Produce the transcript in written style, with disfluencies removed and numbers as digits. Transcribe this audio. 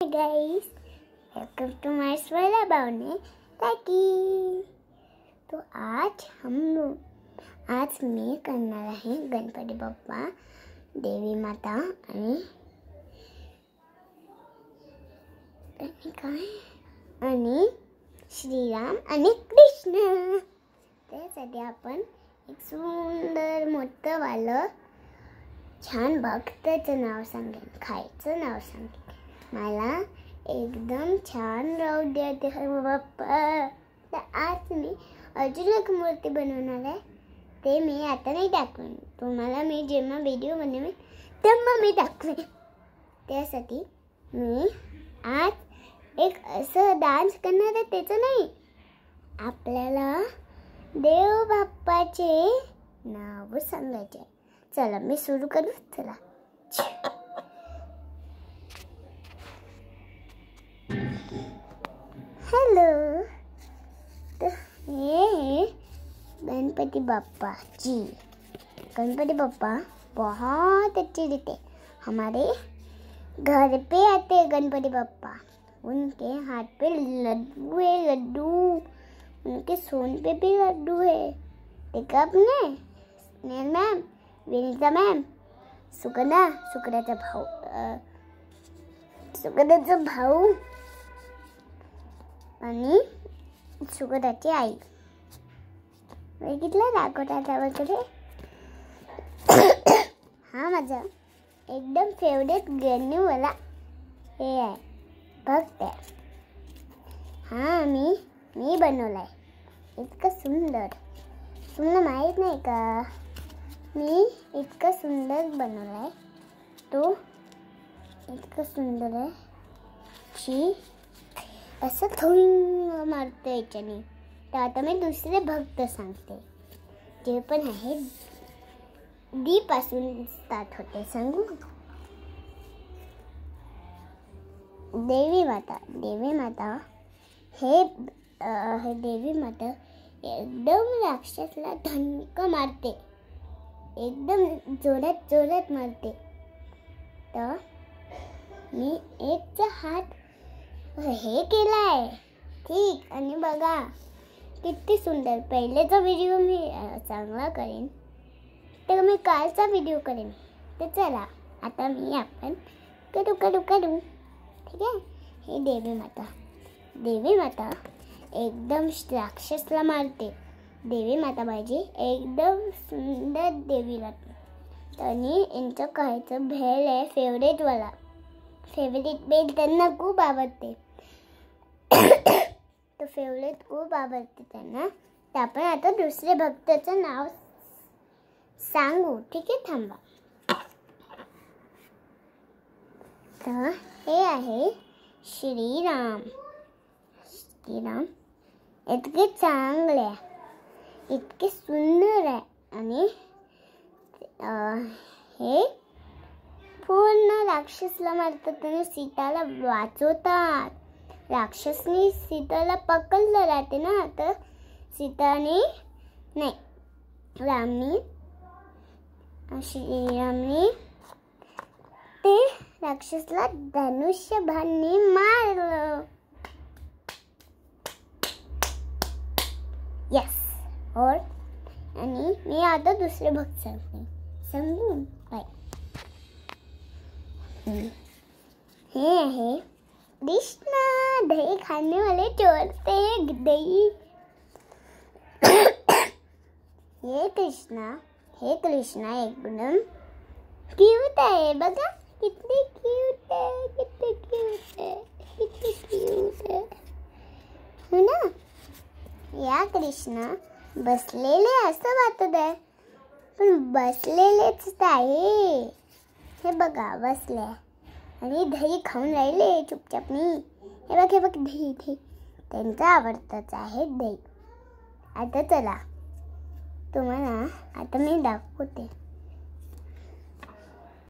Hey guys, welcome to my Swara Bawane ताकी। तो आज मी करणार आहे गणपती बाप्पा, देवी माता आणि श्रीराम आणि कृष्ण। त्यासाठी आपण एक सुंदर मोठं वालं छान भक्ताचं नाव सांगेन, खायचं नाव सांगेन। मला एकदम छान राहू द्या देवा बाप्पा। तर आज मी अजून एक मूर्ती बनवणार आहे, ते मी आता नाही दाखवेन तुम्हाला। मी जेव्हा व्हिडिओ बनवेन तेव्हा मी दाखवेन। त्यासाठी मी आज एक असं डान्स करणार आहे, त्याचं नाही, आपल्याला देव बाप्पाचे नाव सांगायचे। चला मी सुरू करू। चला हेलो। तो ये गणपति बाप्पा जी। गणपति बाप्पा बहुत अच्छे दिखते, हमारे घर पे आते हैं गणपति बाप्पा। उनके हाथ पे लड्डू है, लड्डू। उनके सूंड पे भी लड्डू है। देखा आपने? स्नेहल मैम, विनीता मैम, सुकन्याचा भाऊ आणि सुगंधाची आई। बघितलं दाखवता वगैरे। हा माझा एकदम फेवरेट गणूवाला हे आहे, भक्त आहे। हा मी बनवलाय, इतकं सुंदर। तुम्हाला माहित नाही का मी इतकं सुंदर बनवलाय? तो इतकं सुंदर आहे की असं थोडं मारतं याच्याने। तर आता मी दुसरे भक्त सांगते, जे पण आहे डी पासून स्टार्ट होते। सांगू? देवी माता हे देवी माता एकदम राक्षसला धक्का मारते, एकदम जोरात मारते। तर मी एकचा हात हे केलाय, ठीक। आणि बघा किती सुंदर। पहिलेचा व्हिडिओ मी चांगला करेन, तर मी कालचा व्हिडिओ करेन। तर चला आता आपण करू ठीक आहे। हे देवी माता एकदम राक्षसला मारते। देवी माता माझी एकदम सुंदर देवी लागते। आणि यांचं खायचं भेल आहे फेवरेट भेल, त्यांना खूप आवडते। तो फेवरेट खूप आवडते त्यांना। तर आपण आता दुसरे भक्ताचं नाव सांगू, ठीक आहे? थांबा। तर हे आहे श्रीराम। इतके चांगले, इतके सुंदर आहे। आणि हे पूर्ण राक्षसला मारतात आणि सीताला वाचवतात। राक्षसनी सीताला पकडलं राहते ना, तर श्रीरामनी ते राक्षसला धनुष्यबाणाने मारलं। यस। और आणि मी आता दुसरे भक्त सांगू काय? हे आहे कृष्ण, दही खाने वाले चोर थे दही। हे कृष्णा एकदम क्यूट आहे। बघा किती क्यूट आहे, हो ना? या कृष्णा बसलेले असं वाटत आहे, पण बसलेलेच आहे। हे बघा बसले आणि दही खाऊन राहिले चुपचापनी। हे बघ दही त्यांचा आवडताच आहे दही। आता चला तुम्हाला आता मी दाखवते।